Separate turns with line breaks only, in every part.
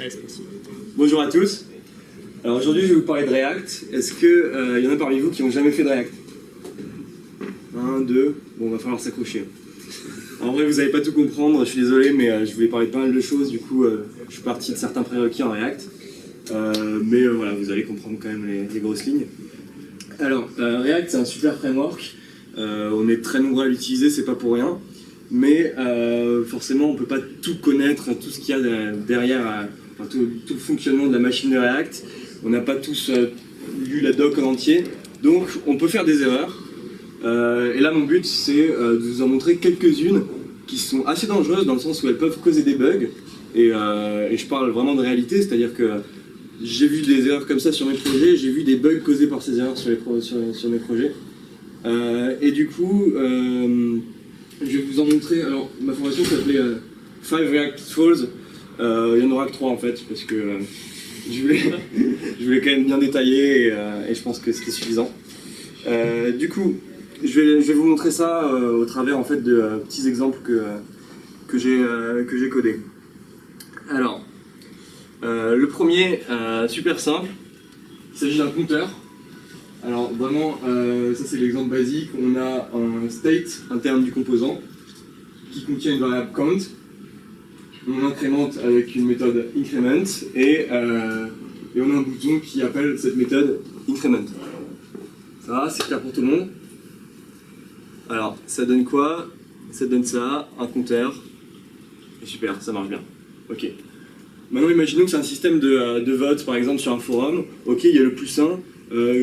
Ouais, c'est possible.
Bonjour à tous. Alors aujourd'hui je vais vous parler de React. Est-ce qu'il y en a parmi vous qui n'ont jamais fait de React? 1, 2, bon va falloir s'accrocher. En vrai vous n'allez pas tout comprendre, je suis désolé mais je voulais parler de pas mal de choses, du coup je suis parti de certains prérequis en React. Mais voilà, vous allez comprendre quand même les grosses lignes. Alors React c'est un super framework, on est très nombreux à l'utiliser, c'est pas pour rien. Mais forcément on ne peut pas tout connaître, tout ce qu'il y a derrière, enfin, tout le fonctionnement de la machine de React. On n'a pas tous lu la doc en entier, donc on peut faire des erreurs. Et là mon but c'est de vous en montrer quelques-unes qui sont assez dangereuses dans le sens où elles peuvent causer des bugs. Et je parle vraiment de réalité, c'est-à-dire que j'ai vu des erreurs comme ça sur mes projets, j'ai vu des bugs causés par ces erreurs sur mes projets. Et du coup, je vais vous en montrer. Alors, ma formation s'appelait 5 React Falls. Il y en aura que 3 en fait, parce que je voulais quand même bien détailler et je pense que c'était suffisant. Du coup, je vais vous montrer ça au travers en fait de petits exemples que j'ai codés. Alors, le premier, super simple, il s'agit d'un compteur. Alors vraiment, ça c'est l'exemple basique, on a un state interne du composant qui contient une variable count, on incrémente avec une méthode increment et on a un bouton qui appelle cette méthode increment. Ça va, c'est clair pour tout le monde? Alors, ça donne quoi? Ça donne ça, un compteur, et super, ça marche bien. Ok. Maintenant imaginons que c'est un système de vote par exemple sur un forum, ok il y a le +1,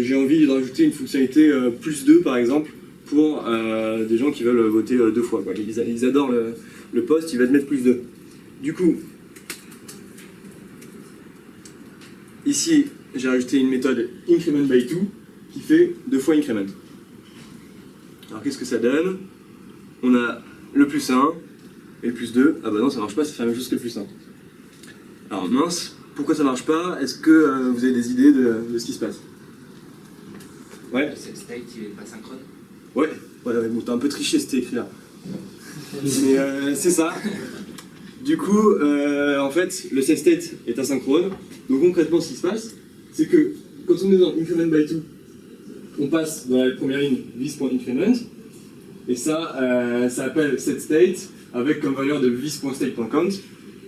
j'ai envie de rajouter une fonctionnalité +2 par exemple pour des gens qui veulent voter 2 fois. Quoi. Ils adorent le post, ils veulent mettre +2. Du coup, ici j'ai rajouté une méthode increment by 2 qui fait 2 fois increment. Alors qu'est-ce que ça donne? On a le +1 et le +2, ah bah non ça marche pas, ça fait la même chose que le +1. Alors mince, pourquoi ça marche pas? Est-ce que vous avez des idées de ce qui se passe? Ouais.
Le set state il est pas synchrone?
Ouais, bon, t'as un peu triché, c'était écrit là. Mais c'est ça. Du coup, en fait, le set state est asynchrone. Donc concrètement, ce qui se passe, c'est que quand on est dans increment by 2, on passe dans la première ligne this.increment, et ça, ça appelle set state avec comme valeur de this.state.count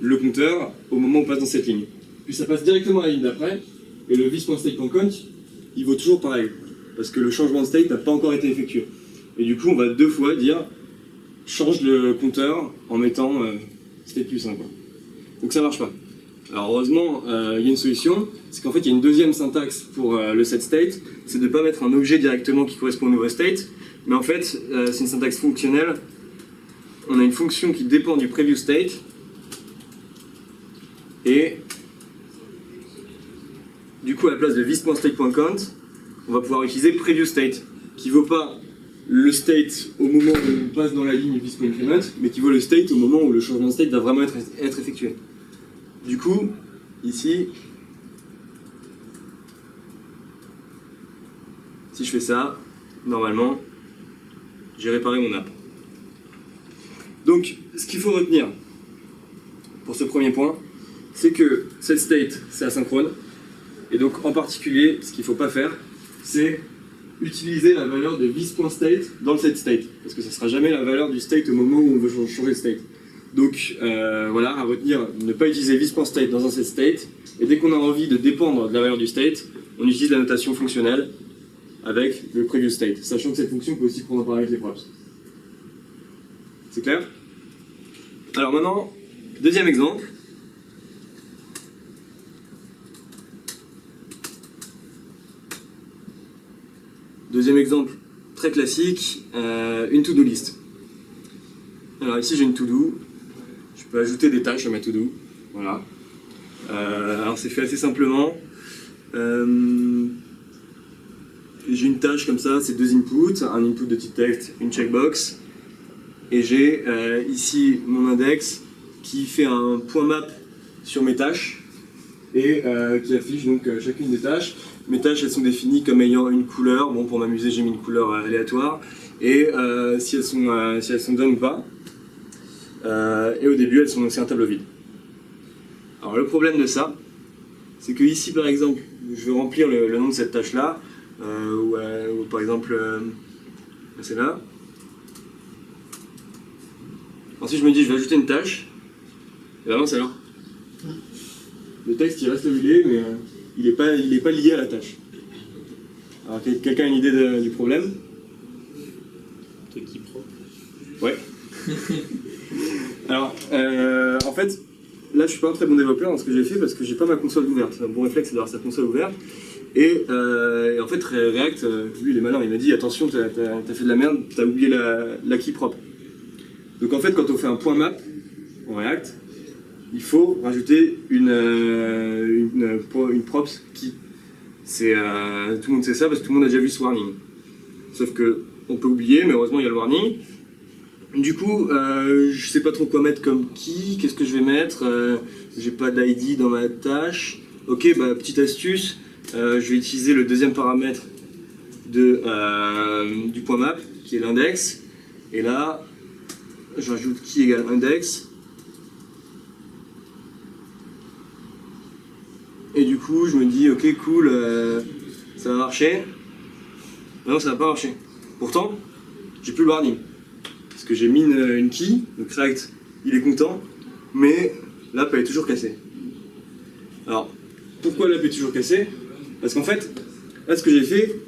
le compteur au moment où on passe dans cette ligne. Puis ça passe directement à la ligne d'après, et le this.state.count, il vaut toujours pareil, parce que le changement de state n'a pas encore été effectué. Et du coup, on va 2 fois dire change le compteur en mettant state +1 quoi. Donc ça marche pas. Alors heureusement, il y a une solution, c'est qu'en fait il y a une deuxième syntaxe pour le set state, c'est de ne pas mettre un objet directement qui correspond au nouveau state, mais en fait c'est une syntaxe fonctionnelle. On a une fonction qui dépend du previous state, et du coup à la place de this.state.count, on va pouvoir utiliser previous state, qui ne vaut pas le state au moment où on passe dans la ligne this.increment, mais qui vaut le state au moment où le changement de state va vraiment être effectué. Du coup, ici, si je fais ça, normalement, j'ai réparé mon app. Donc, ce qu'il faut retenir pour ce premier point, c'est que cette state, c'est asynchrone. Et donc, en particulier, ce qu'il ne faut pas faire, c'est utiliser la valeur de this.state dans le set state. Parce que ça ne sera jamais la valeur du state au moment où on veut changer de state. Donc, voilà, à retenir, ne pas utiliser this.state dans un set state. Et dès qu'on a envie de dépendre de la valeur du state, on utilise la notation fonctionnelle avec le previous state. Sachant que cette fonction peut aussi prendre en paramètre les props. C'est clair? Alors maintenant, deuxième exemple. Deuxième exemple très classique, une to-do list. Alors ici j'ai une to-do, je peux ajouter des tâches à ma to-do, voilà. Alors c'est fait assez simplement. J'ai une tâche comme ça, c'est 2 inputs, un input de type texte, une checkbox, et j'ai ici mon index qui fait un point map sur mes tâches et qui affiche donc chacune des tâches. Mes tâches elles sont définies comme ayant une couleur, bon pour m'amuser j'ai mis une couleur aléatoire, et si elles sont done ou pas. Et au début elles sont aussi un tableau vide. Alors Alors le problème de ça, c'est que ici par exemple, je veux remplir le nom de cette tâche-là, ou par exemple, c'est là. Ensuite je me dis, je vais ajouter une tâche, et avance alors. Le texte il reste lié, mais il n'est pas lié à la tâche. Alors quelqu'un a une idée du problème?
Truc qui propre.
Ouais. Alors, en fait, là je suis pas un très bon développeur dans ce que j'ai fait parce que j'ai pas ma console ouverte. Un bon réflexe c'est d'avoir sa console ouverte. Et en fait, React, lui il est malin, il m'a dit attention, t'as fait de la merde, t'as oublié la key propre. Donc en fait, quand on fait un point map en React, il faut rajouter une props key. Tout le monde sait ça parce que tout le monde a déjà vu ce warning. Sauf que on peut oublier, mais heureusement il y a le warning. Du coup, je sais pas trop quoi mettre comme key, qu'est-ce que je vais mettre, j'ai pas d'ID dans ma tâche. Ok, bah petite astuce, je vais utiliser le deuxième paramètre du point map, qui est l'index. Et là, je rajoute key égale index. Et du coup, je me dis, ok, cool, ça va marcher. Non, ça va pas marcher. Pourtant, j'ai plus le warning. Parce que j'ai mis une key, donc React, il est content, mais l'app elle est toujours cassée. Alors, pourquoi l'app est toujours cassée? Parce qu'en fait, là ce que j'ai fait,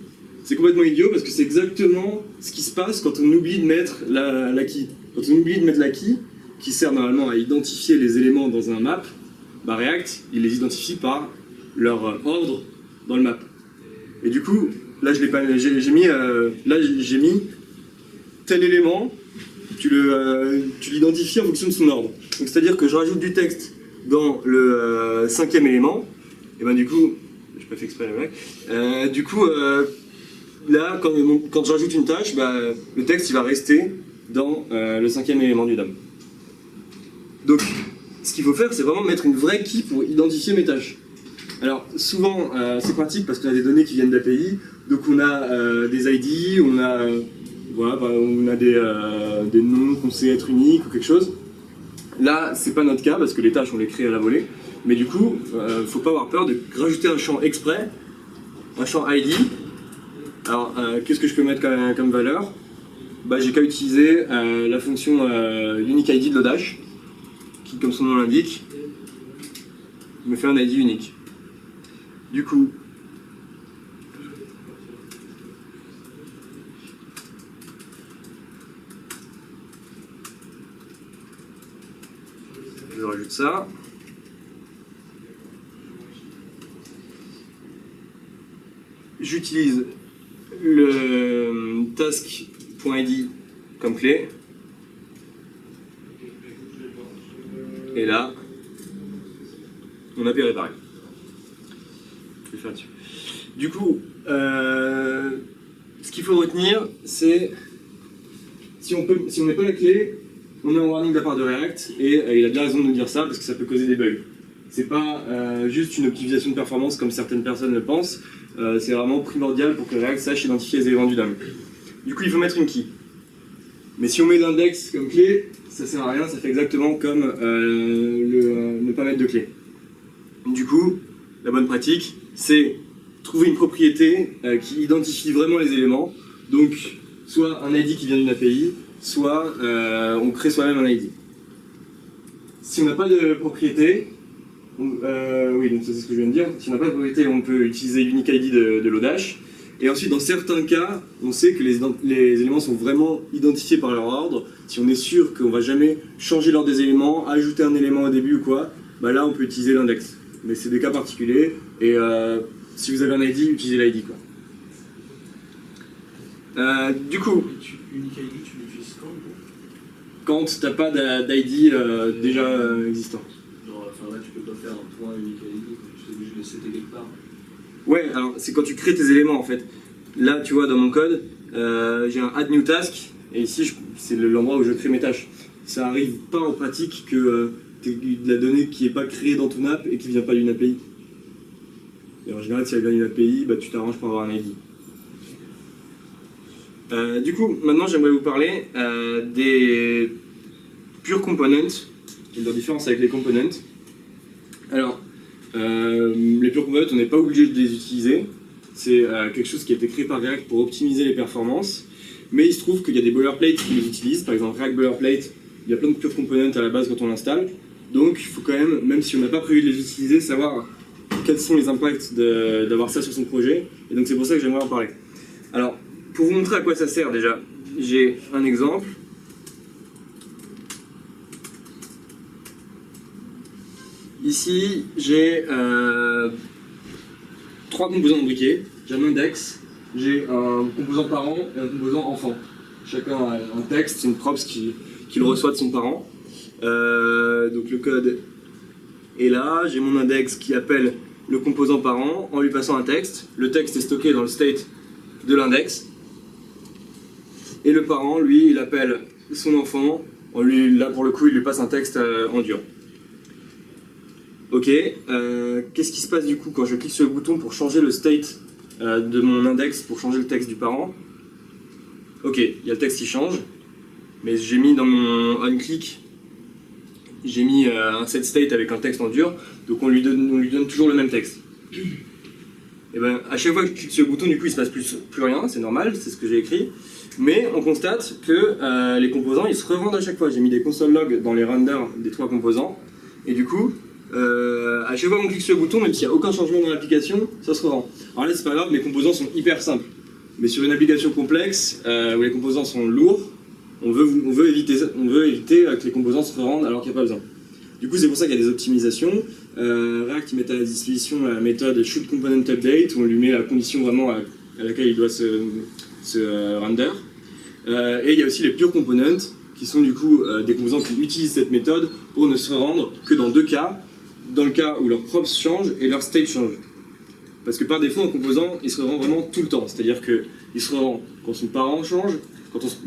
c'est complètement idiot, parce que c'est exactement ce qui se passe quand on oublie de mettre la key. Quand on oublie de mettre la key, qui sert normalement à identifier les éléments dans un map, bah React, il les identifie par leur ordre dans le map. Et du coup, là j'ai mis tel élément, tu l'identifies en fonction de son ordre. Donc c'est-à-dire que je rajoute du texte dans le cinquième élément, et ben du coup, je pas fait exprès le mec, là quand je rajoute une tâche, bah, le texte il va rester dans le cinquième élément du DOM. Donc ce qu'il faut faire, c'est vraiment mettre une vraie key pour identifier mes tâches. Alors souvent c'est pratique parce qu'on a des données qui viennent d'API, donc on a des ID, on a des noms qu'on sait être uniques ou quelque chose. Là, c'est pas notre cas parce que les tâches on les crée à la volée, mais du coup, faut pas avoir peur de rajouter un champ exprès, un champ ID. Alors, qu'est-ce que je peux mettre comme valeur? Bah, j'ai qu'à utiliser la fonction unique ID de Lodash, qui, comme son nom l'indique, me fait un ID unique. Du coup, je rajoute ça. J'utilise le task.id comme clé. Et là, mon app est réparé. Je vais le faire dessus. Du coup, ce qu'il faut retenir, c'est si on met pas la clé, on a un warning de la part de React, et il a bien raison de nous dire ça parce que ça peut causer des bugs. C'est pas juste une optimisation de performance comme certaines personnes le pensent, c'est vraiment primordial pour que React sache identifier les éléments du DOM. Du coup, il faut mettre une key. Mais si on met l'index comme clé, ça sert à rien, ça fait exactement comme ne pas mettre de clé. Du coup, la bonne pratique, c'est trouver une propriété qui identifie vraiment les éléments, donc soit un ID qui vient d'une API, soit on crée soi-même un ID. Si on n'a pas de propriété, oui, donc ça c'est ce que je viens de dire, si on n'a pas de propriété, on peut utiliser Unique ID de Lodash, et ensuite dans certains cas, on sait que les éléments sont vraiment identifiés par leur ordre. Si on est sûr qu'on ne va jamais changer l'ordre des éléments, ajouter un élément au début ou quoi, bah là on peut utiliser l'index. Mais c'est des cas particuliers, et si vous avez un ID, utilisez l'ID quoi. Du coup,
Unique ID, tu l'utilises quand?
Quand tu n'as pas d'ID déjà existant.
Genre, enfin là, tu peux pas faire un point unique ID, tu es obligé de le setter quelque part.
Ouais, alors c'est quand tu crées tes éléments en fait. Là, tu vois, dans mon code, j'ai un add new task, et ici, c'est l'endroit où je crée mes tâches. Ça arrive pas en pratique que tu aies de la donnée qui n'est pas créée dans ton app et qui vient pas d'une API. Et en général, si elle vient d'une API, bah, tu t'arranges pour avoir un ID. Du coup, maintenant j'aimerais vous parler des pure components et de leur différence avec les components. Alors, les pure components, on n'est pas obligé de les utiliser. C'est quelque chose qui a été créé par React pour optimiser les performances. Mais il se trouve qu'il y a des boilerplates qui les utilisent. Par exemple, React Boilerplate, il y a plein de pure components à la base quand on l'installe. Donc, il faut quand même si on n'a pas prévu de les utiliser, savoir quels sont les impacts d'avoir ça sur son projet. Et donc, c'est pour ça que j'aimerais en parler. Alors, pour vous montrer à quoi ça sert déjà, j'ai un exemple. Ici, j'ai 3 composants imbriqués. J'ai un index, j'ai un composant parent et un composant enfant. Chacun a un texte, c'est une props qu'il reçoit de son parent. Donc le code est là. J'ai mon index qui appelle le composant parent en lui passant un texte. Le texte est stocké dans le state de l'index. Et le parent, lui, il appelle son enfant. Là, pour le coup, il lui passe un texte en dur. Ok, qu'est-ce qui se passe du coup quand je clique sur le bouton pour changer le state de mon index, pour changer le texte du parent? Ok, il y a le texte qui change, mais j'ai mis dans mon onClick, j'ai mis un setState avec un texte en dur, donc on lui donne toujours le même texte. Et ben, à chaque fois que je clique sur le bouton, du coup il se passe plus rien, c'est normal, c'est ce que j'ai écrit, mais on constate que les composants ils se revendent à chaque fois. J'ai mis des console logs dans les renders des 3 composants, et du coup, à chaque fois qu'on clique sur le bouton, même s'il n'y a aucun changement dans l'application, ça se revend. Alors là, c'est pas grave, mes composants sont hyper simples. Mais sur une application complexe, où les composants sont lourds, on veut éviter que les composants se revendent alors qu'il n'y a pas besoin. Du coup, c'est pour ça qu'il y a des optimisations. React met à la disposition la méthode should_component_update, où on lui met la condition vraiment à laquelle il doit se render. Et il y a aussi les pure components, qui sont du coup des composants qui utilisent cette méthode pour ne se rendre que dans 2 cas. Dans le cas où leur props change et leur state change. Parce que par défaut, un composant, il se rend vraiment tout le temps. C'est-à-dire qu'il se rend quand son parent change,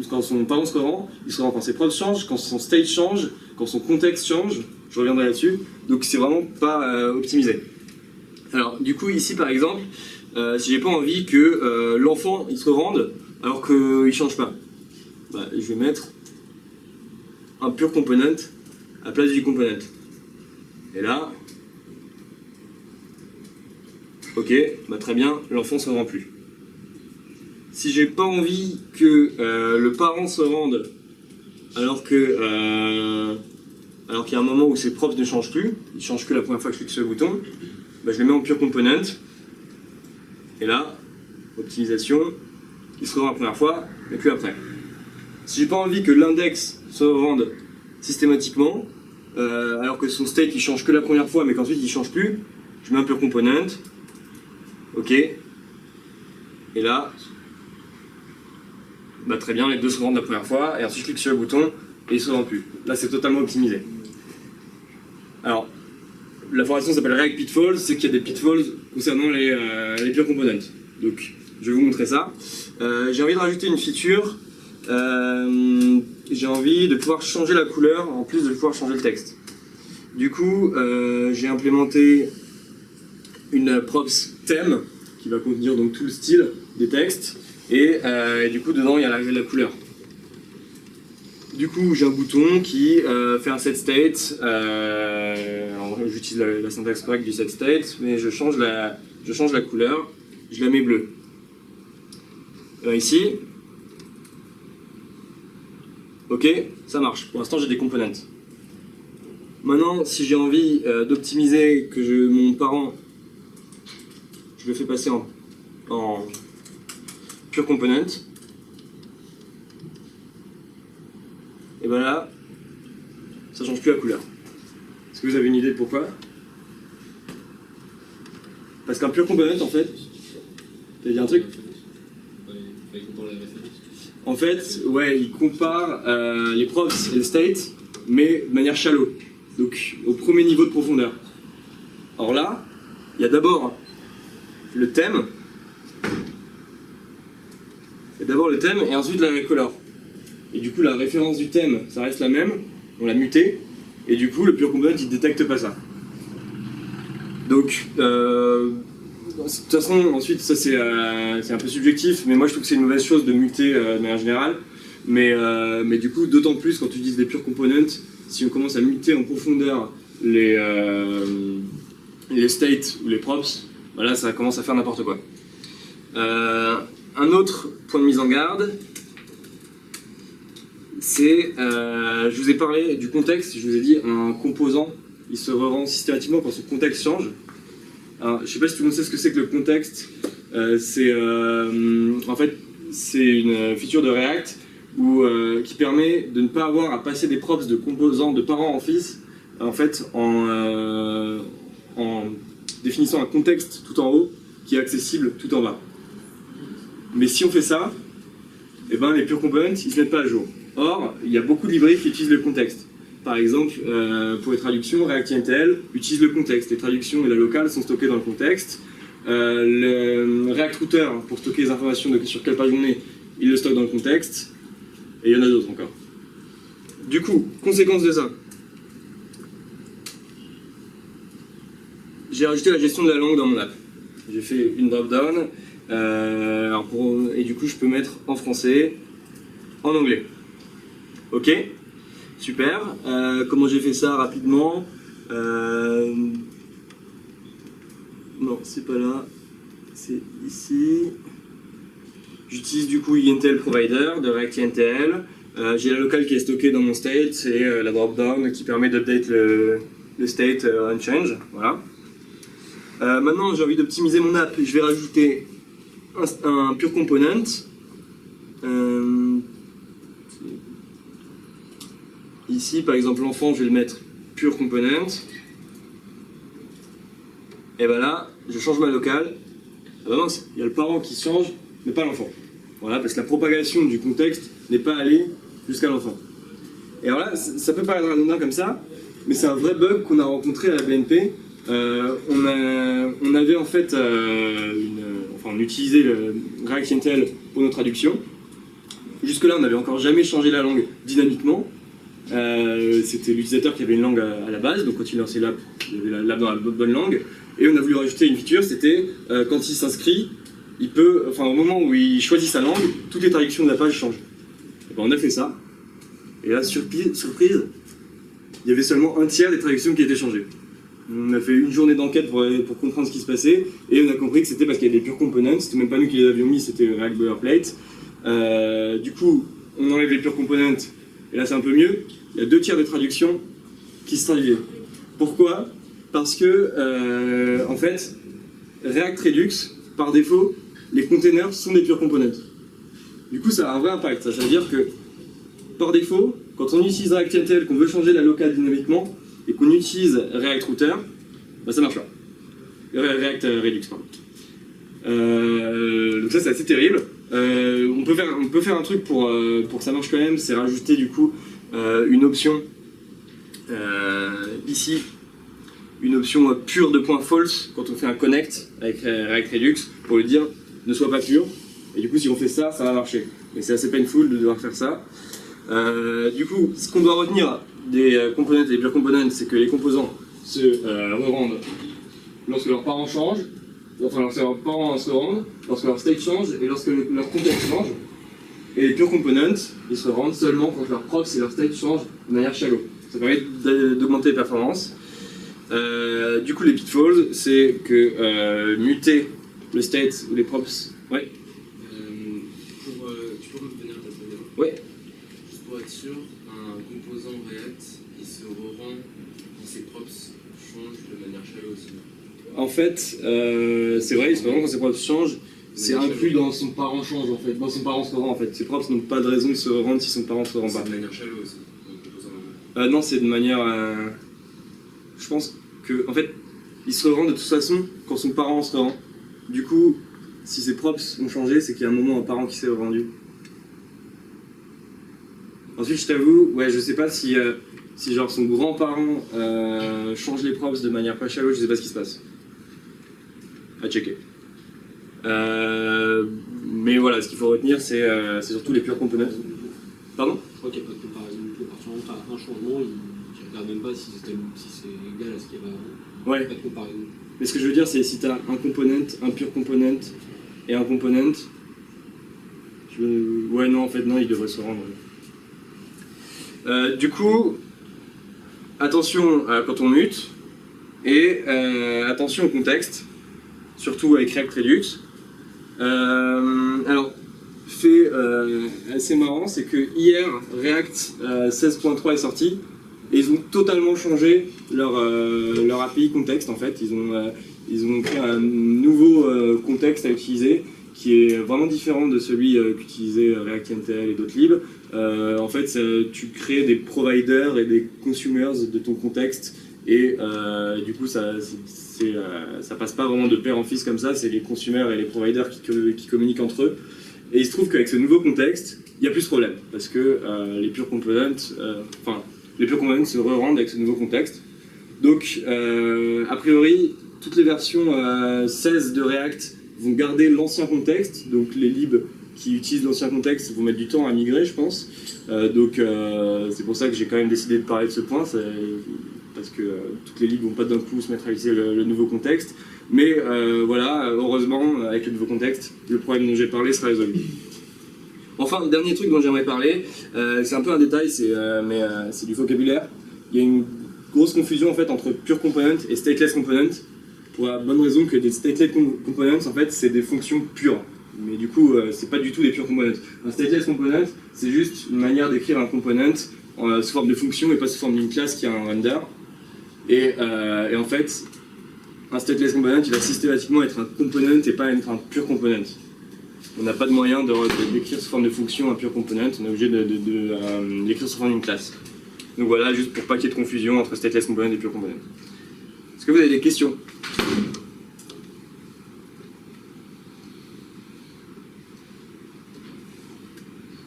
quand son parent se rend, il se rend quand ses props changent, quand son state change, quand son contexte change. Je reviendrai là-dessus. Donc c'est vraiment pas optimisé. Alors du coup, ici par exemple, si j'ai pas envie que l'enfant il se rende alors qu'il change pas, bah, je vais mettre un pure component à la place du component. Et là, ok, bah très bien, l'enfant ne se rend plus. Si j'ai pas envie que le parent se rende alors qu'il y a un moment où ses props ne changent plus, il change que la première fois que je clique sur le bouton, bah je le mets en pure component. Et là, optimisation, il se rend la première fois, mais plus après. Si j'ai pas envie que l'index se rende systématiquement, alors que son state il change que la première fois mais qu'ensuite il change plus, je mets un pure component, ok, et là, bah très bien, les deux se rendent la première fois, et ensuite je clique sur le bouton et ils se rendent plus. Là c'est totalement optimisé. Alors, la formation s'appelle React Pitfalls, c'est qu'il y a des pitfalls concernant les pure components. Donc je vais vous montrer ça. J'ai envie de rajouter une feature. J'ai envie de pouvoir changer la couleur en plus de pouvoir changer le texte. Du coup, j'ai implémenté une props thème qui va contenir donc tout le style des textes et du coup dedans il y a la couleur. Du coup, j'ai un bouton qui fait un setState. J'utilise la syntaxe correcte du setState, mais je change la couleur, je la mets bleue. Ici. Ok, ça marche. Pour l'instant, j'ai des components. Maintenant, si j'ai envie d'optimiser que mon parent, je le fais passer en pure component. Et ben là, ça change plus la couleur. Est-ce que vous avez une idée de pourquoi? Parce qu'un pure component, en fait, t'as dit un truc? En fait, ouais, il compare les props et le state, mais de manière shallow, donc au premier niveau de profondeur. Alors là, il y a d'abord le thème, et ensuite la color. Et du coup, la référence du thème, ça reste la même, on l'a muté, et du coup, le pure component, il détecte pas ça. Donc, de toute façon, ensuite, ça c'est un peu subjectif, mais moi je trouve que c'est une mauvaise chose de muter de manière générale. Mais du coup, d'autant plus quand tu utilises des pure components, si on commence à muter en profondeur les les states ou les props, bah là ça commence à faire n'importe quoi. Un autre point de mise en garde, c'est, je vous ai parlé du contexte, je vous ai dit un composant, il se rend systématiquement quand son contexte change. Alors, je ne sais pas si tout le monde sait ce que c'est que le contexte, en fait c'est une feature de React qui permet de ne pas avoir à passer des props de composants de parent en fils, en fait en définissant un contexte tout en haut qui est accessible tout en bas. Mais si on fait ça, eh ben, les pure components ils se mettent pas à jour. Or, il y a beaucoup de librairies qui utilisent le contexte. Par exemple, pour les traductions, React.ntl utilise le contexte. Les traductions et la locale sont stockées dans le contexte. Le React Router, pour stocker les informations sur quelle page on est, il le stocke dans le contexte. Et il y en a d'autres encore. Du coup, conséquence de ça. J'ai rajouté la gestion de la langue dans mon app. J'ai fait une drop-down. Et du coup, je peux mettre en français, en anglais. Ok, super. Comment j'ai fait ça rapidement? Non, c'est pas là. C'est ici. J'utilise du coup INTL Provider de React.ntl. J'ai la locale qui est stockée dans mon state et la drop-down qui permet d'update le state on change. Voilà. Maintenant, j'ai envie d'optimiser mon app. Je vais rajouter un pure component. Ici, par exemple, l'enfant, je vais le mettre pure component. Et ben là, je change ma locale. Ah ben non, il y a le parent qui change, mais pas l'enfant. Voilà, parce que la propagation du contexte n'est pas allée jusqu'à l'enfant. Et alors là, ça peut paraître anodin comme ça, mais c'est un vrai bug qu'on a rencontré à la BNP. On avait en fait on utilisait le React.ntl pour nos traductions. Jusque-là, on n'avait encore jamais changé la langue dynamiquement. C'était l'utilisateur qui avait une langue à la base, donc quand il lançait l'app, il y avait l'app dans la bonne langue. Et on a voulu rajouter une feature, c'était quand il s'inscrit, il peut, au moment où il choisit sa langue, toutes les traductions de la page changent. Et ben, on a fait ça. Et là, surprise, il y avait seulement un tiers des traductions qui étaient changées. On a fait une journée d'enquête pour comprendre ce qui se passait, et on a compris que c'était parce qu'il y avait des pure components, c'était même pas nous qui les avions mis, c'était React Boilerplate. Du coup, on enlève les pure components, et là c'est un peu mieux, il y a 2 tiers des traductions qui se traduisaient. Pourquoi? Parce que, en fait, React Redux, par défaut, les containers sont des pure components. Du coup, ça a un vrai impact, ça veut dire que, par défaut, quand on utilise React.ntl, qu'on veut changer la locale dynamiquement, et qu'on utilise React Router, bah ça marche pas. React Redux, pardon. Donc ça c'est assez terrible. On peut faire un truc pour que ça marche quand même, c'est rajouter du coup une option ici, une option pure de point false quand on fait un connect avec React Redux pour lui dire ne sois pas pur. Et du coup si on fait ça, ça va marcher. Mais c'est assez painful de devoir faire ça. Du coup, ce qu'on doit retenir des components et des pure components, c'est que les composants se re-rendent lorsque leurs parents changent, enfin lorsque leurs parents se rendent, lorsque leur state change et lorsque leur contexte change. Et les pure components, ils se rendent seulement quand leur props et leur state changent de manière shallow. Ça permet d'augmenter les performances. Du coup, les pitfalls, c'est que muter le state ou les props. Ouais.
Tu peux revenir à ta première?
Ouais.
Juste pour être sûr, un composant React, il se re-rend quand ses props changent de manière shallow aussi.
En fait, c'est vrai, c'est vraiment quand ses props changent, c'est inclus dans son parent change en fait, dans son parent se rend en fait. Ses props n'ont pas de raison de se rendre si son parent se rend pas.
C'est de manière shallow aussi, un composant.
Non, c'est de manière. Je pense que, en fait, il se rend de toute façon quand son parent se rend. Du coup, si ses props ont changé, c'est qu'il y a un moment un parent qui s'est rendu. Ensuite, je t'avoue, ouais, je sais pas si genre son grand-parent change les props de manière pas shallow, je sais pas ce qui se passe. À checker. Mais voilà, ce qu'il faut retenir, c'est surtout les pure components. Pardon?
Je crois qu'il n'y a pas de comparaison du tout. À partir du moment où tu as un changement, il ne regarde même pas si c'est égal à ce qu'il y avait avant.
Ouais.
Pas de comparaison.
Mais ce que je veux dire, c'est si tu as un component, un pure component et un component. Ouais, non, en fait, non, il devrait se rendre. Du coup, attention quand on mute. Et attention au contexte, surtout avec React Redux. Alors, fait assez marrant, c'est que hier, React 16.3 est sorti, et ils ont totalement changé leur API contexte en fait. Ils ont créé un nouveau contexte à utiliser qui est vraiment différent de celui qu'utilisait React.NTL et d'autres libs. En fait, tu crées des providers et des consumers de ton contexte, et du coup, ça passe pas vraiment de père en fils comme ça, c'est les consumers et les providers qui communiquent entre eux. Et il se trouve qu'avec ce nouveau contexte, il n'y a plus ce problème, parce que les pure components, se re-rendent avec ce nouveau contexte. Donc, a priori, toutes les versions 16 de React vont garder l'ancien contexte, donc les libs qui utilisent l'ancien contexte vont mettre du temps à migrer, je pense. C'est pour ça que j'ai quand même décidé de parler de ce point, parce que toutes les libs vont pas d'un coup se mettre à utiliser le nouveau contexte. Mais voilà, heureusement, avec le nouveau contexte, le problème dont j'ai parlé sera résolu. Enfin, le dernier truc dont j'aimerais parler, c'est un peu un détail, mais c'est du vocabulaire. Il y a une grosse confusion en fait entre pure component et stateless component, pour la bonne raison que des stateless components, en fait, c'est des fonctions pures. Mais du coup, c'est pas du tout des pure components. Un stateless component, c'est juste une manière d'écrire un component sous forme de fonction et pas sous forme d'une classe qui a un render. Et en fait, un stateless component, il va systématiquement être un component et pas être un pure component. On n'a pas de moyen d'écrire sous forme de fonction un pure component, on est obligé de l'écrire sous forme d'une classe. Donc voilà, juste pour pas qu'il y ait de confusion entre stateless component et pure component. Est-ce que vous avez des questions?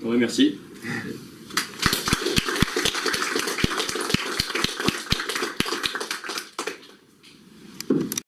Ouais, merci.